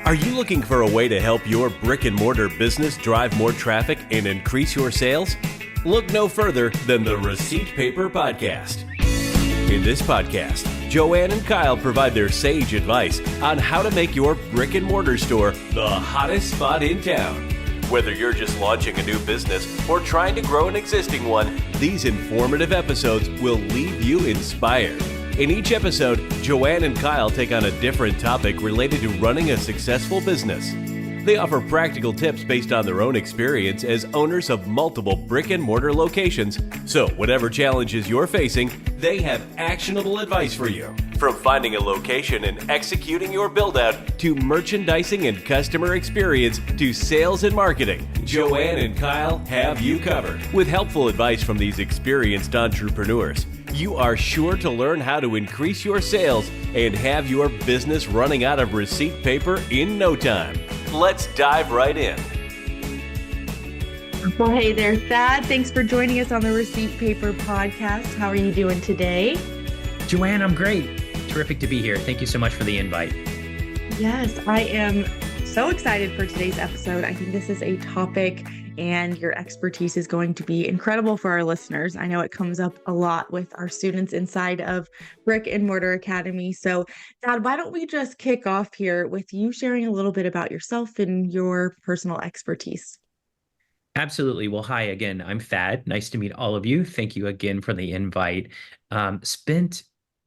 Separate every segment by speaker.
Speaker 1: Are you looking for a way to help your brick-and-mortar business drive more traffic and increase your sales? Look no further than the Receipt Paper Podcast. In this podcast, Joanne and Kyle provide their sage advice on how to make your brick-and-mortar store the hottest spot in town. Whether you're just launching a new business or trying to grow an existing one, these informative episodes will leave you inspired. In each episode, Joanne and Kyle take on a different topic related to running a successful business. They offer practical tips based on their own experience as owners of multiple brick-and-mortar locations. So whatever challenges you're facing, they have actionable advice for you. From finding a location and executing your build-out, to merchandising and customer experience, to sales and marketing, Joanne and Kyle have you covered. With helpful advice from these experienced entrepreneurs, you are sure to learn how to increase your sales and have your business running out of receipt paper in no time. Let's dive right in.
Speaker 2: Well, hey there, Thad. Thanks for joining us on the Receipt Paper Podcast. How are you doing today?
Speaker 3: Joanne, I'm great. Terrific to be here. Thank you so much for the invite.
Speaker 2: Yes, I am so excited for today's episode. I think this is a topic and your expertise is going to be incredible for our listeners. I know it comes up a lot with our students inside of Brick and Mortar Academy. So, Thad, why don't we just kick off here with you sharing a little bit about yourself and your personal expertise?
Speaker 3: Absolutely. Well, hi again. I'm Thad. Nice to meet all of you. Thank you again for the invite. Spent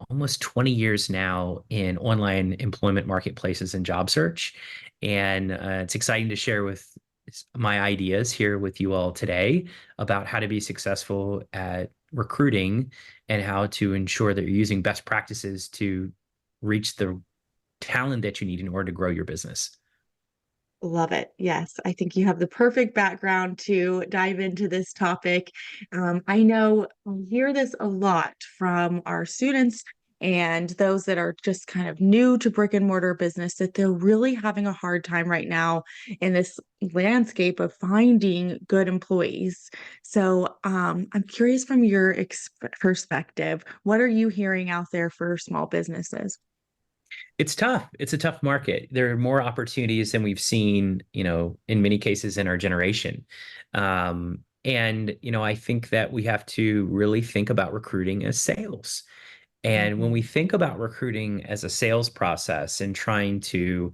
Speaker 3: almost 20 years now in online employment marketplaces and job search. And it's exciting to share with my ideas here with you all today about how to be successful at recruiting and how to ensure that you're using best practices to reach the talent that you need in order to grow your business.
Speaker 2: Love it. Yes, I think you have the perfect background to dive into this topic. I know I hear this a lot from our students and those that are just kind of new to brick and mortar business, that they're really having a hard time right now in this landscape of finding good employees. So I'm curious from your perspective, what are you hearing out there for small businesses?
Speaker 3: It's tough. It's a tough market. There are more opportunities than we've seen, in many cases in our generation. I think that we have to really think about recruiting as sales. And when we think about recruiting as a sales process and trying to,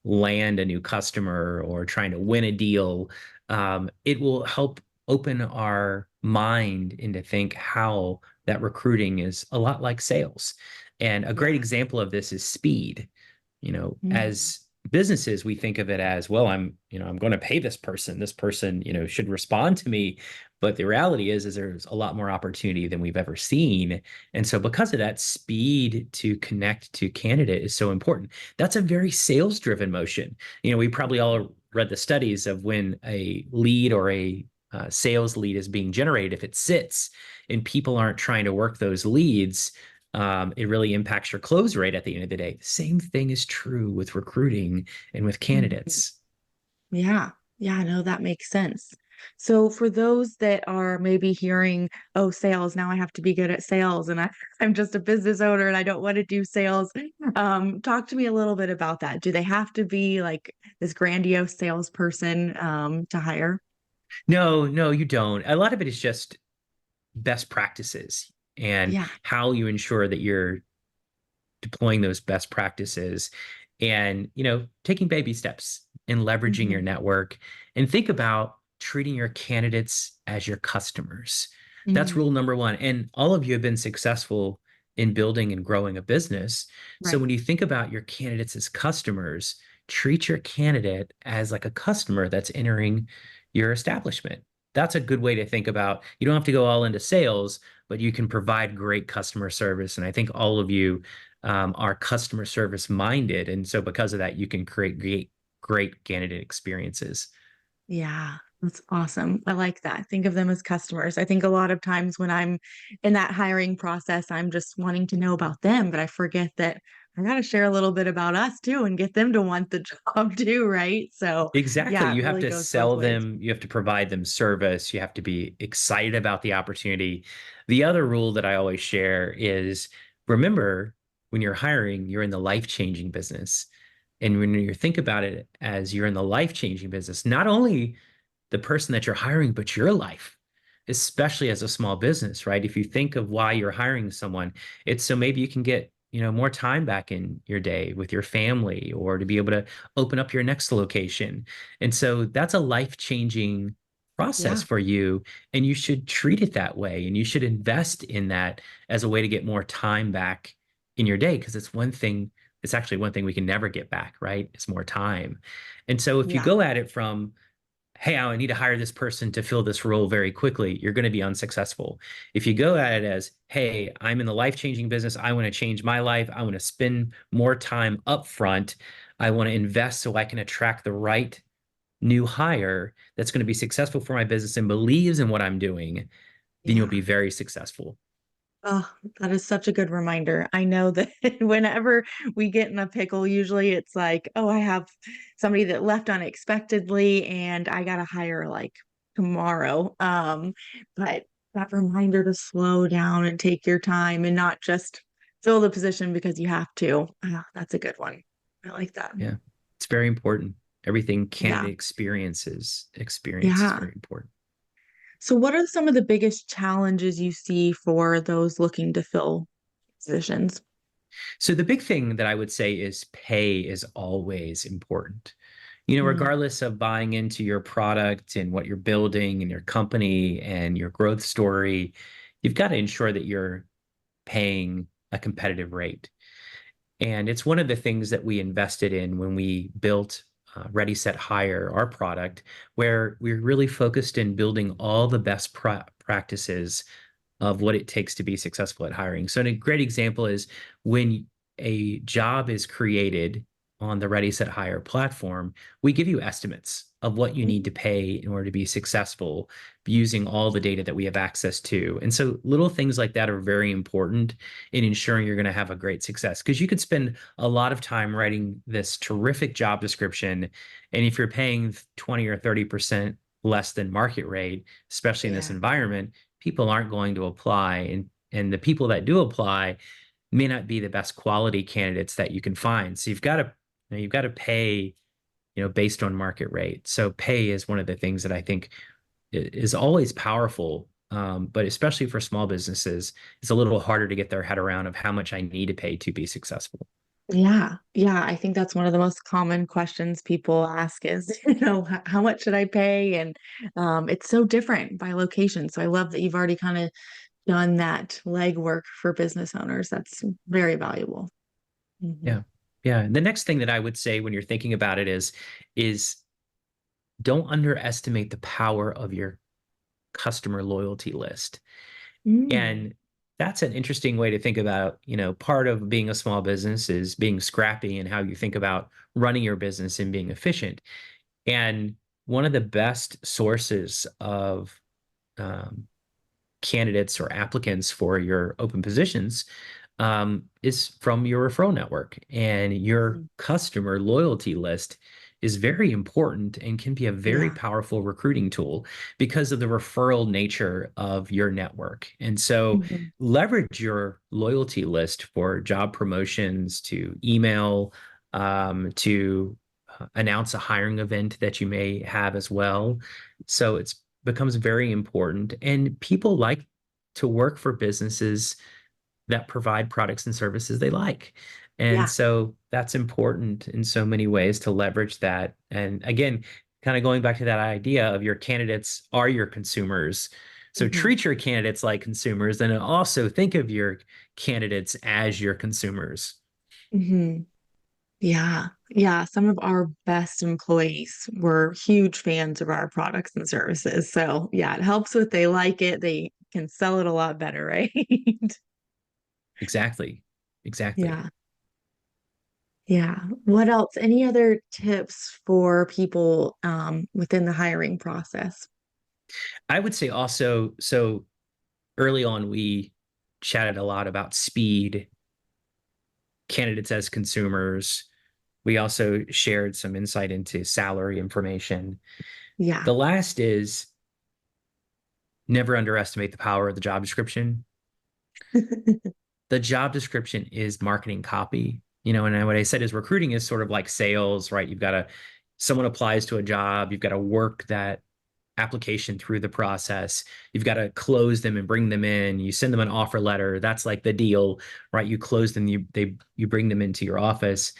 Speaker 3: land a new customer or trying to win a deal, it will help open our mind into think how that recruiting is a lot like sales. And a great example of this is speed. As businesses, we think of it as, well, I'm going to pay this person. This person, should respond to me. But the reality is there's a lot more opportunity than we've ever seen. And so because of that, speed to connect to candidate is so important. That's a very sales-driven motion. We probably all read the studies of when a lead or a sales lead is being generated. If it sits and people aren't trying to work those leads, it really impacts your close rate at the end of the day. The same thing is true with recruiting and with candidates.
Speaker 2: Yeah, no, that makes sense. So for those that are maybe hearing, oh, sales, now I have to be good at sales and I'm just a business owner and I don't want to do sales. Talk to me a little bit about that. Do they have to be like this grandiose salesperson to hire?
Speaker 3: No, you don't. A lot of it is just best practices and how you ensure that you're deploying those best practices and, taking baby steps and leveraging your network, and think about treating your candidates as your customers. That's rule number one. And all of you have been successful in building and growing a business. Right. So when you think about your candidates as customers, treat your candidate as like a customer that's entering your establishment. That's a good way to think about. You don't have to go all into sales, but you can provide great customer service. And I think all of you are customer service minded. And so because of that, you can create great candidate experiences.
Speaker 2: Yeah, that's awesome. I like that. Think of them as customers. I think a lot of times when I'm in that hiring process, I'm just wanting to know about them, but I forget that I got to share a little bit about us too and get them to want the job too, right? So
Speaker 3: exactly.
Speaker 2: Yeah,
Speaker 3: you
Speaker 2: it
Speaker 3: have
Speaker 2: really
Speaker 3: to
Speaker 2: goes
Speaker 3: sell
Speaker 2: both ways.
Speaker 3: them. You have to provide them service. You have to be excited about the opportunity. The other rule that I always share is, remember, when you're hiring, you're in the life-changing business. And when you think about it as you're in the life-changing business, not only the person that you're hiring, but your life, especially as a small business, right? If you think of why you're hiring someone, it's so maybe you can get, more time back in your day with your family, or to be able to open up your next location. And so that's a life-changing process
Speaker 2: Yeah.
Speaker 3: for you, and you should treat it that way, and you should invest in that as a way to get more time back in your day, because it's actually one thing we can never get back, right? It's more time. And so if you
Speaker 2: Yeah.
Speaker 3: go at it from, hey, I need to hire this person to fill this role very quickly, you're going to be unsuccessful. If you go at it as, hey, I'm in the life-changing business, I want to change my life, I want to spend more time up front, I want to invest so I can attract the right new hire that's going to be successful for my business and believes in what I'm doing, then you'll
Speaker 2: Yeah.
Speaker 3: be very successful.
Speaker 2: Oh, that is such a good reminder. I know that whenever we get in a pickle, usually it's like, oh, I have somebody that left unexpectedly and I gotta hire like tomorrow. But that reminder to slow down and take your time and not just fill the position because you have to. That's a good one. I like that.
Speaker 3: Yeah, it's very important. Everything
Speaker 2: Yeah.
Speaker 3: candidate experience is
Speaker 2: Yeah.
Speaker 3: very important.
Speaker 2: So what are some of the biggest challenges you see for those looking to fill positions?
Speaker 3: So the big thing that I would say is pay is always important.
Speaker 2: Mm,
Speaker 3: Regardless of buying into your product and what you're building and your company and your growth story, you've got to ensure that you're paying a competitive rate. And it's one of the things that we invested in when we built ReadySetHire, our product, where we're really focused in building all the best practices of what it takes to be successful at hiring. So, a great example is when a job is created on the ReadySetHire platform, we give you estimates of what you need to
Speaker 2: mm,
Speaker 3: pay in order to be successful using all the data that we have access to. And so, little things like that are very important in ensuring you're going to have a great success, because you could spend a lot of time writing this terrific job description. And if you're paying 20 or 30% less than market rate, especially in this
Speaker 2: yeah.
Speaker 3: environment, people aren't going to apply, and the people that do apply may not be the best quality candidates that you can find. So you've got to pay, based on market rate. So pay is one of the things that I think is always powerful. But especially for small businesses, it's a little harder to get their head around of how much I need to pay to be successful.
Speaker 2: Yeah. Yeah. I think that's one of the most common questions people ask is, how much should I pay? And it's so different by location. So I love that you've already kind of done that legwork for business owners. That's very valuable. Hmm.
Speaker 3: Yeah. Yeah. And the next thing that I would say when you're thinking about it is don't underestimate the power of your customer loyalty list.
Speaker 2: Mm,
Speaker 3: And that's an interesting way to think about, part of being a small business is being scrappy and how you think about running your business and being efficient. And one of the best sources of um, candidates or applicants for your open positions is from your referral network. And your
Speaker 2: mhm.
Speaker 3: customer loyalty list is very important and can be a very
Speaker 2: Yeah.
Speaker 3: powerful recruiting tool because of the referral nature of your network. And so
Speaker 2: Hmm.
Speaker 3: leverage your loyalty list for job promotions, to email, to announce a hiring event that you may have as well. So it's becomes very important. And people like to work for businesses that provide products and services they like. And
Speaker 2: Yeah.
Speaker 3: so that's important in so many ways to leverage that. And again, kind of going back to that idea of your candidates are your consumers. So
Speaker 2: Hmm.
Speaker 3: treat your candidates like consumers, and also think of your candidates as your consumers.
Speaker 2: Hmm. Yeah. Yeah. Some of our best employees were huge fans of our products and services. So, yeah, it helps with they like it. They can sell it a lot better, right?
Speaker 3: Exactly. Exactly.
Speaker 2: Yeah. Yeah. What else? Any other tips for people within the hiring process?
Speaker 3: I would say also, so early on, we chatted a lot about speed, candidates as consumers. We also shared some insight into salary information.
Speaker 2: Yeah.
Speaker 3: The last is never underestimate the power of the job description. The job description is marketing copy. and what I said is recruiting is sort of like sales, right? Someone applies to a job, you've got to work that application through the process. You've got to close them and bring them in. You send them an offer letter. That's like the deal, right? You close them, you bring them into your office.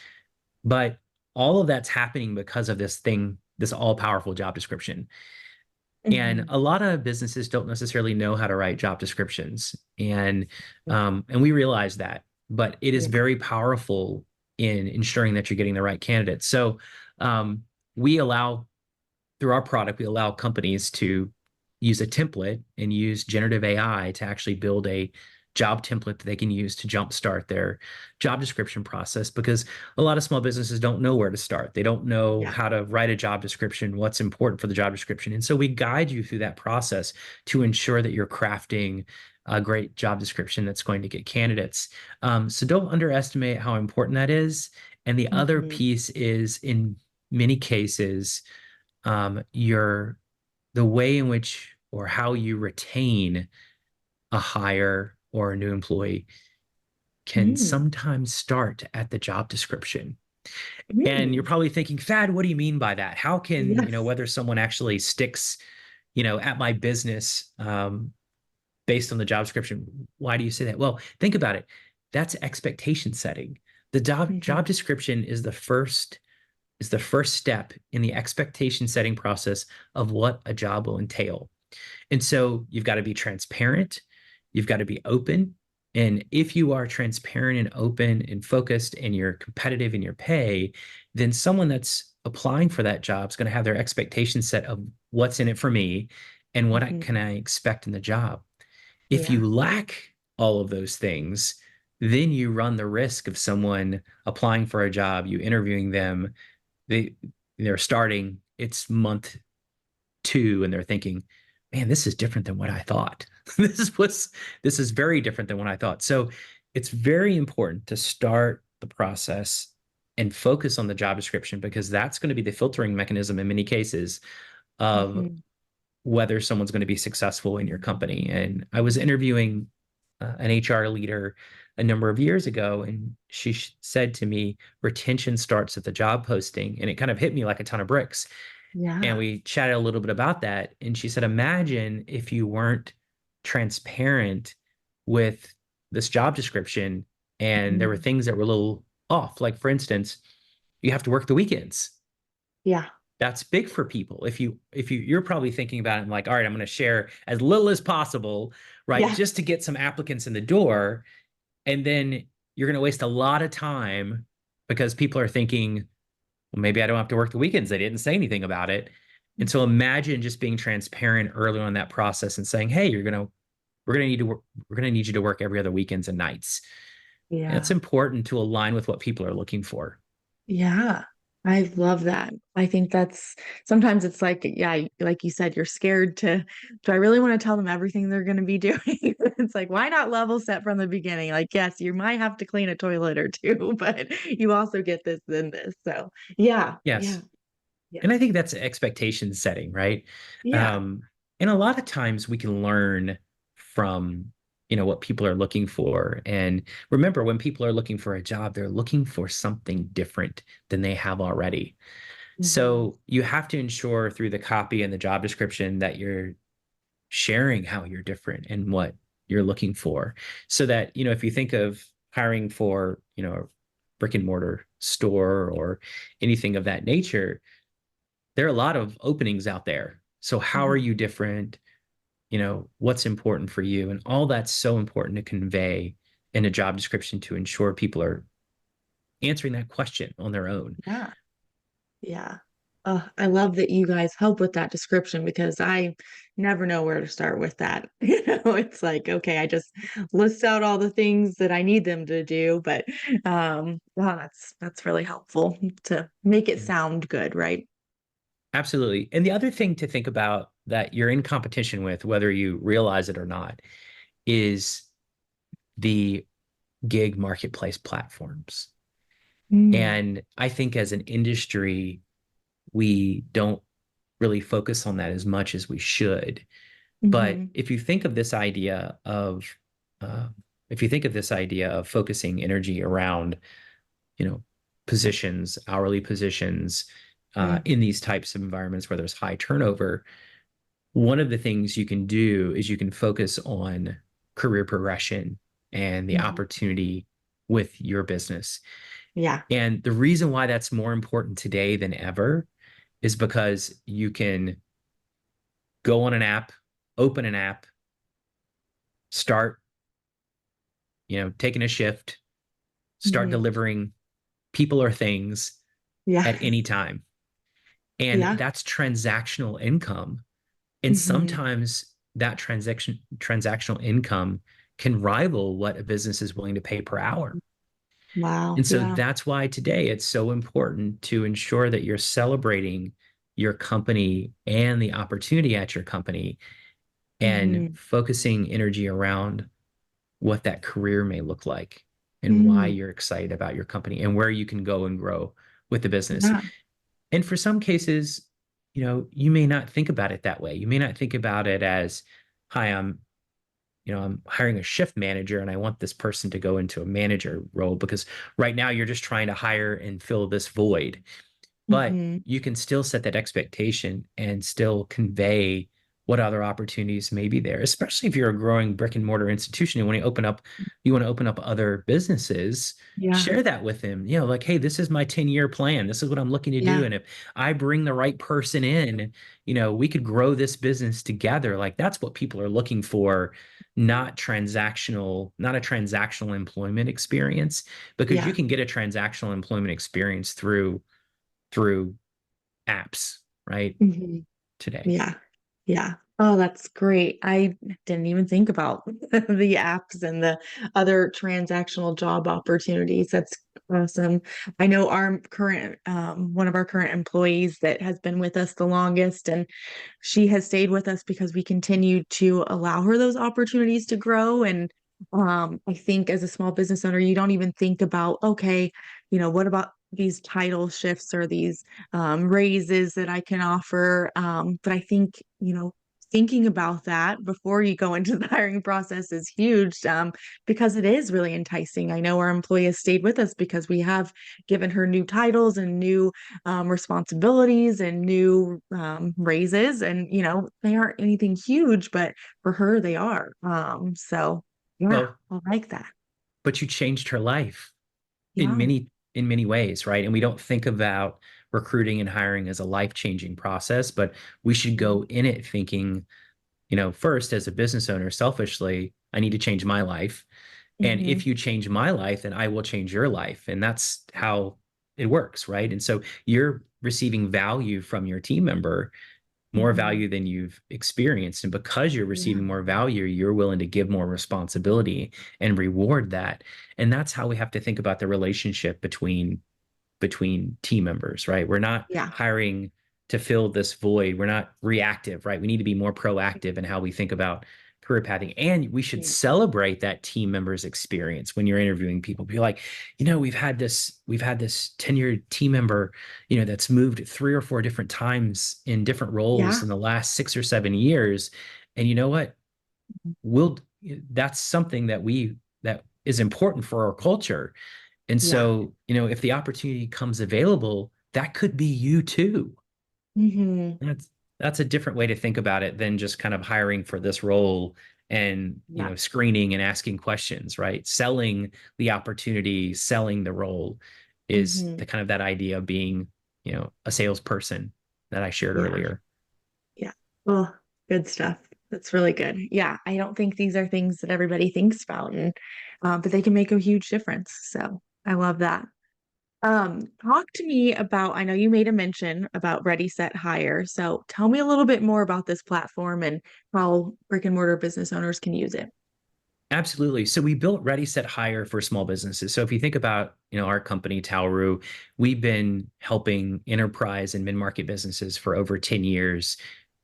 Speaker 3: But all of that's happening because of this all-powerful job description. And
Speaker 2: Mhm.
Speaker 3: a lot of businesses don't necessarily know how to write job descriptions. And we realize that, but it is
Speaker 2: Yeah.
Speaker 3: very powerful in ensuring that you're getting the right candidates. So um, we allow through our product, we allow companies to use a template and use generative AI to actually build a job template that they can use to jumpstart their job description process, because a lot of small businesses don't know where to start. They don't know
Speaker 2: Yeah.
Speaker 3: how to write a job description, what's important for the job description. And so we guide you through that process to ensure that you're crafting a great job description that's going to get candidates. So don't underestimate how important that is. And the other
Speaker 2: Mhm.
Speaker 3: piece is, in many cases, the way in which or how you retain a hire or a new employee can
Speaker 2: Mm.
Speaker 3: sometimes start at the job description. And you're
Speaker 2: Mm.
Speaker 3: probably thinking, Thad, what do you mean by that? How can,
Speaker 2: Yes.
Speaker 3: whether someone actually sticks, at my business, based on the job description, why do you say that? Well, think about it. That's expectation setting. The job
Speaker 2: Mhm.
Speaker 3: description is the first step in the expectation setting process of what a job will entail. And so you've got to be transparent, you've got to be open. And if you are transparent and open and focused and you're competitive in your pay, then someone that's applying for that job is going to have their expectation set of what's in it for me and can
Speaker 2: Mhm.
Speaker 3: I expect in the job. If
Speaker 2: Yeah.
Speaker 3: you lack all of those things, then you run the risk of someone applying for a job, you interviewing them, they they're starting, it's month 2, and they're thinking, man, this is different than what I thought. This is very different than what I thought. So it's very important to start the process and focus on the job description, because that's going to be the filtering mechanism in many cases of
Speaker 2: Mhm.
Speaker 3: whether someone's going to be successful in your company. And I was interviewing an HR leader a number of years ago, and she said to me, retention starts at the job posting. And it kind of hit me like a ton of bricks. And
Speaker 2: Yeah.
Speaker 3: we chatted a little bit about that. And she said, imagine if you weren't transparent with this job description and there were
Speaker 2: Mhm.
Speaker 3: things that were a little off. Like, for instance, you have to work the weekends.
Speaker 2: Yeah.
Speaker 3: That's big for people. You're probably thinking about it and like, all right, I'm going to share as little as possible, right?
Speaker 2: Yeah.
Speaker 3: Just to get some applicants in the door. And then you're going to waste a lot of time because people are thinking, well, maybe I don't have to work the weekends. They didn't say anything about it. And so imagine just being transparent early on in that process and saying, hey, we're going to need to work, we're going to need you to work every other weekends and nights. And it's
Speaker 2: Yeah.
Speaker 3: important to align with what people are looking for.
Speaker 2: Yeah. I love that. I think that's sometimes it's like, yeah, like you said, you're scared to, do I really want to tell them everything they're going to be doing? It's like, why not level set from the beginning? Like, yes, you might have to clean a toilet or two, but you also get this and this. So, yeah. Yeah.
Speaker 3: Yes.
Speaker 2: Yeah.
Speaker 3: And I think that's expectation setting, right?
Speaker 2: Yeah.
Speaker 3: Um, and a lot of times we can learn from, what people are looking for. And remember, when people are looking for a job, they're looking for something different than they have already.
Speaker 2: Mhm.
Speaker 3: So you have to ensure through the copy and the job description that you're sharing how you're different and what you're looking for. So that, if you think of hiring for, a brick and mortar store or anything of that nature, there are a lot of openings out there. So how are
Speaker 2: Mhm.
Speaker 3: you different? What's important for you? And all that's so important to convey in a job description to ensure people are answering that question on their own.
Speaker 2: Yeah. Yeah. I love that you guys help with that description because I never know where to start with that. It's like, okay, I just list out all the things that I need them to do, but wow, that's really helpful to make it
Speaker 3: Yeah,
Speaker 2: sound good, right?
Speaker 3: absolutely. And the other thing to think about that you're in competition with, whether you realize it or not, is the gig marketplace platforms.
Speaker 2: Mm.
Speaker 3: And I think as an industry, we don't really focus on that as much as we should. But
Speaker 2: Hmm.
Speaker 3: uh, if you think of this idea of focusing energy around, positions, hourly positions, in these types of environments where there's high turnover, one of the things you can do is you can focus on career progression and the
Speaker 2: Mhm.
Speaker 3: opportunity with your business.
Speaker 2: Yeah.
Speaker 3: And the reason why that's more important today than ever is because you can go on an app, open an app, start, taking a shift, start
Speaker 2: Mhm.
Speaker 3: delivering people or things
Speaker 2: Yeah.
Speaker 3: at any time. And
Speaker 2: Yeah.
Speaker 3: that's transactional income. And
Speaker 2: Mhm.
Speaker 3: sometimes that transactional income can rival what a business is willing to pay per hour.
Speaker 2: Wow.
Speaker 3: And so
Speaker 2: Yeah.
Speaker 3: that's why today it's so important to ensure that you're celebrating your company and the opportunity at your company and
Speaker 2: Mhm.
Speaker 3: focusing energy around what that career may look like and why
Speaker 2: Mm.
Speaker 3: you're excited about your company and where you can go and grow with the business.
Speaker 2: Yeah.
Speaker 3: And for some cases, you may not think about it that way. You may not think about it as, hi, I'm hiring a shift manager and I want this person to go into a manager role because right now you're just trying to hire and fill this void. But
Speaker 2: Mhm.
Speaker 3: you can still set that expectation and still convey what other opportunities may be there, especially if you're a growing brick and mortar institution and when you want to open up other businesses,
Speaker 2: Yeah.
Speaker 3: share that with them. Like, hey, this is my 10-year plan. This is what I'm looking to do.
Speaker 2: Yeah.
Speaker 3: And if I bring the right person in, we could grow this business together. Like that's what people are looking for, not a transactional employment experience, because you
Speaker 2: Yeah.
Speaker 3: can get a transactional employment experience through apps, right?
Speaker 2: Mhm.
Speaker 3: Today.
Speaker 2: Yeah. Yeah. Oh, that's great. I didn't even think about the apps and the other transactional job opportunities. That's awesome. I know our current, one of our current employees that has been with us the longest, and she has stayed with us because we continue to allow her those opportunities to grow. And I think as a small business owner, you don't even think about, okay, what about these title shifts or these raises that I can offer. But I think, thinking about that before you go into the hiring process is huge, because it is really enticing. I know our employee has stayed with us because we have given her new titles and new responsibilities and new raises. And, they aren't anything huge, but for her, they are. So, yeah,
Speaker 3: Well,
Speaker 2: I like that.
Speaker 3: but you changed her life in
Speaker 2: Yeah.
Speaker 3: many ways, right? And we don't think about recruiting and hiring as a life-changing process, but we should go in it thinking, first as a business owner, selfishly, I need to change my life. And
Speaker 2: Mm-hmm.
Speaker 3: if you change my life, then I will change your life. And that's how it works, right? And so you're receiving value from your team member, more
Speaker 2: Mm-hmm.
Speaker 3: value than you've experienced. And because you're
Speaker 2: Yeah.
Speaker 3: receiving more value, you're willing to give more responsibility and reward that. And that's how we have to think about the relationship between team members, right? We're not
Speaker 2: Yeah.
Speaker 3: hiring to fill this void. We're not reactive, right? We need to be more proactive in how we think about career pathing. And we should
Speaker 2: Yeah.
Speaker 3: celebrate that team member's experience when you're interviewing people. Be like, we've had this tenured team member, that's moved 3 or 4 different times in different roles
Speaker 2: Yeah.
Speaker 3: in the last 6 or 7 years. And you know what? We'll that's something that is important for our culture. And
Speaker 2: Yeah.
Speaker 3: so, if the opportunity comes available, that could be you too.
Speaker 2: Mm-hmm.
Speaker 3: That's a different way to think about it than just kind of hiring for this role and,
Speaker 2: Yeah.
Speaker 3: screening and asking questions, right? Selling the opportunity, selling the role is
Speaker 2: Mm-hmm.
Speaker 3: the kind of that idea of being, a salesperson that I shared
Speaker 2: Yeah.
Speaker 3: earlier.
Speaker 2: Yeah. Oh, good stuff. That's really good. Yeah. I don't think these are things that everybody thinks about, and but they can make a huge difference. So I love that. Talk to me about, I know you made a mention about Ready Set Hire. So tell me a little bit more about this platform and how brick and mortar business owners can use it.
Speaker 3: Absolutely. So we built ReadySetHire for small businesses. So if you think about, our company, Tauru, we've been helping enterprise and mid-market businesses for over 10 years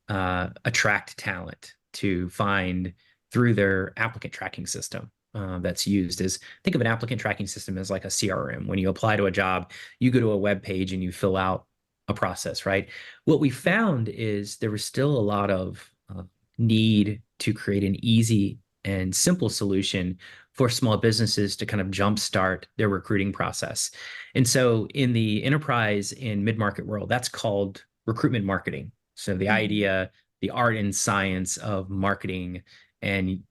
Speaker 3: attract talent to find through their applicant tracking system. That's used as think of an applicant tracking system as like a CRM. When you apply to a job, you go to a web page and you fill out a process, right? What we found is there was still a lot of need to create an easy and simple solution for small businesses to kind of jumpstart their recruiting process. And so in the enterprise and mid-market world, that's called recruitment marketing. So the idea, the art and science of marketing and,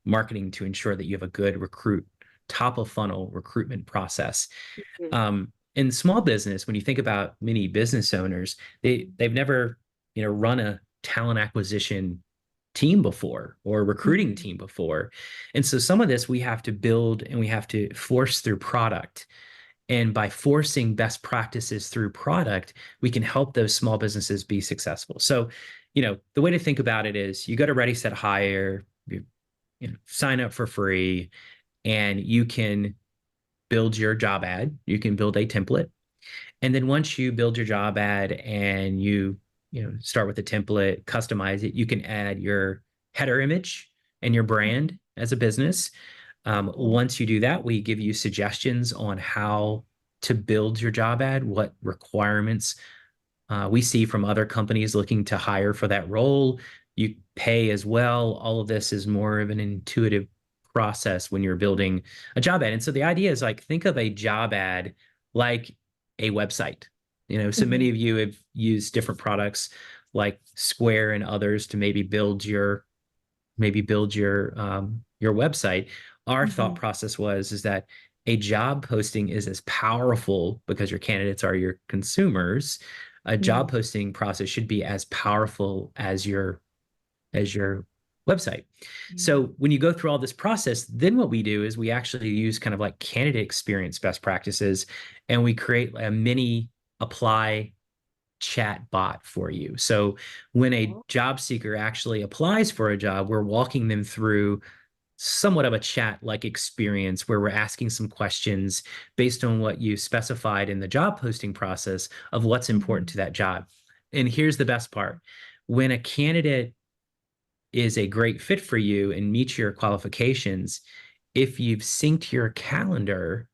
Speaker 3: marketing to ensure that you have a good top of funnel recruitment process. In small business, when you think about many business owners, they've never, run a talent acquisition team before or recruiting team before. And so some of this we have to build and we have to force through product. And by forcing best practices through product, we can help those small businesses be successful. So, the way to think about it is you go to ReadySetHire, you sign up for free, and you can build your job ad. You can build a template. And then once you build your job ad and you start with the template, customize it, you can add your header image and your brand as a business. Once you do that, we give you suggestions on how to build your job ad, what requirements we see from other companies looking to hire for that role. You pay as well. All of this is more of an intuitive process when you're building a job ad. And so the idea is like, think of a job ad like a website. So many of you have used different products like Square and others to maybe build your website. Our thought process is that a job posting is as powerful because your candidates are your consumers. A job posting process should be as powerful as your website. So when you go through all this process, then what we do is we actually use kind of like candidate experience best practices, and we create a mini apply chat bot for you. So when a job seeker actually applies for a job, we're walking them through somewhat of a chat-like experience where we're asking some questions based on what you specified in the job posting process of what's important to that job. And here's the best part. When a candidate is a great fit for you and meets your qualifications, if you've synced your calendar,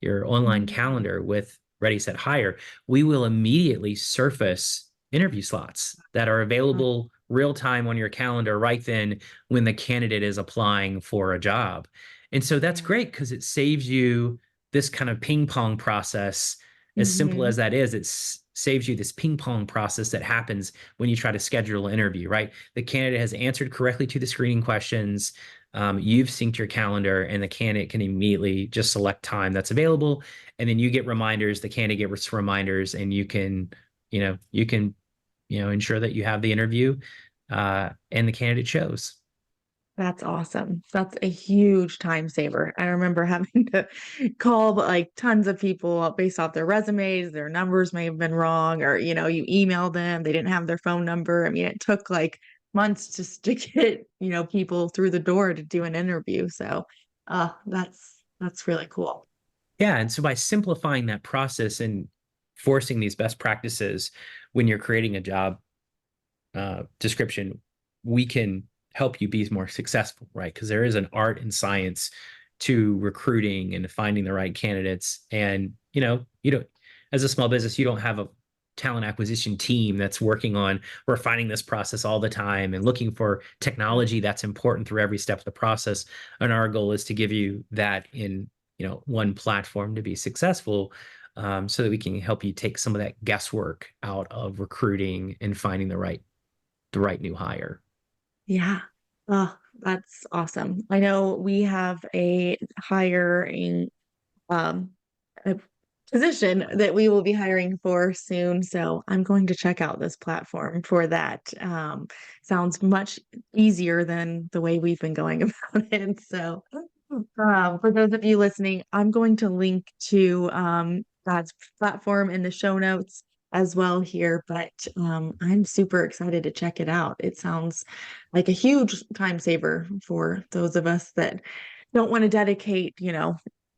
Speaker 3: your online calendar with ReadySetHire, we will immediately surface interview slots that are available real time on your calendar right then when the candidate is applying for a job. And so that's great because it saves you this kind of ping pong process. As simple as that is, it saves you this ping pong process that happens when you try to schedule an interview, right? The candidate has answered correctly to the screening questions. You've synced your calendar, and the candidate can immediately just select time that's available. And then you get reminders, the candidate gets reminders, and you can ensure that you have the interview and the candidate shows.
Speaker 2: That's awesome. That's a huge time saver. I remember having to call like tons of people based off their resumes. Their numbers may have been wrong, or, you email them, they didn't have their phone number. I mean, it took like months just to get, people through the door to do an interview. So, that's really cool.
Speaker 3: Yeah. And so by simplifying that process and forcing these best practices when you're creating a job description, we can help you be more successful, right? Because there is an art and science to recruiting and finding the right candidates. And, you don't, as a small business, you don't have a talent acquisition team that's working on refining this process all the time and looking for technology that's important through every step of the process. And our goal is to give you that in, one platform to be successful, so that we can help you take some of that guesswork out of recruiting and finding the right new hire.
Speaker 2: Yeah. Oh, that's awesome. I know we have a hiring a position that we will be hiring for soon. So I'm going to check out this platform for that. Sounds much easier than the way we've been going about it. So for those of you listening, I'm going to link to God's platform in the show notes as well here, but I'm super excited to check it out. It sounds like a huge time saver for those of us that don't want to dedicate,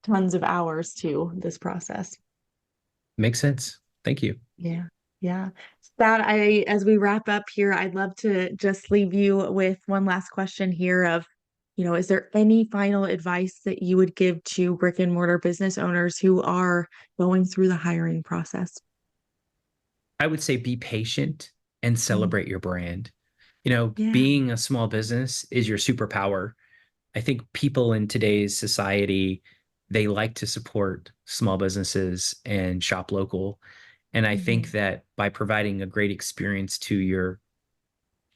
Speaker 2: tons of hours to this process.
Speaker 3: Makes sense. Thank you.
Speaker 2: Yeah. Yeah. As we wrap up here, I'd love to just leave you with one last question here of, is there any final advice that you would give to brick and mortar business owners who are going through the hiring process?
Speaker 3: I would say be patient and celebrate your brand.
Speaker 2: Yeah.
Speaker 3: Being a small business is your superpower. I think people in today's society, they like to support small businesses and shop local. And I think that by providing a great experience to your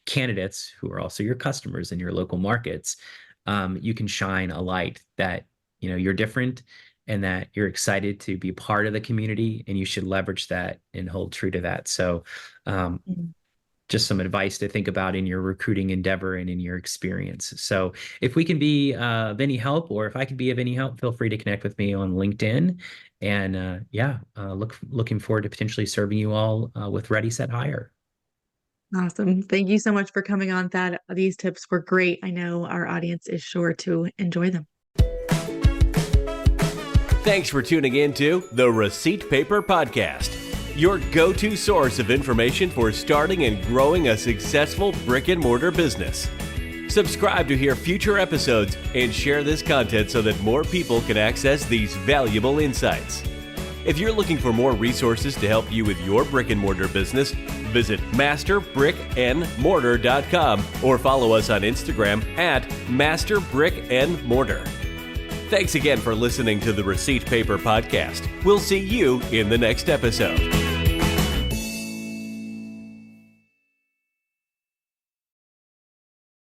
Speaker 3: candidates, who are also your customers in your local markets, you can shine a light that, you're different and that you're excited to be part of the community, and you should leverage that and hold true to that. So, just some advice to think about in your recruiting endeavor and in your experience. So if we can be of any help, or if I could be of any help, feel free to connect with me on LinkedIn. And looking forward to potentially serving you all with ReadySetHire.
Speaker 2: Awesome. Thank you so much for coming on, Thad. These tips were great. I know our audience is sure to enjoy them.
Speaker 1: Thanks for tuning in to the Receipt Paper Podcast, your go-to source of information for starting and growing a successful brick-and-mortar business. Subscribe to hear future episodes and share this content so that more people can access these valuable insights. If you're looking for more resources to help you with your brick-and-mortar business, visit masterbrickandmortar.com or follow us on Instagram at masterbrickandmortar. Thanks again for listening to the Receipt Paper Podcast. We'll see you in the next episode.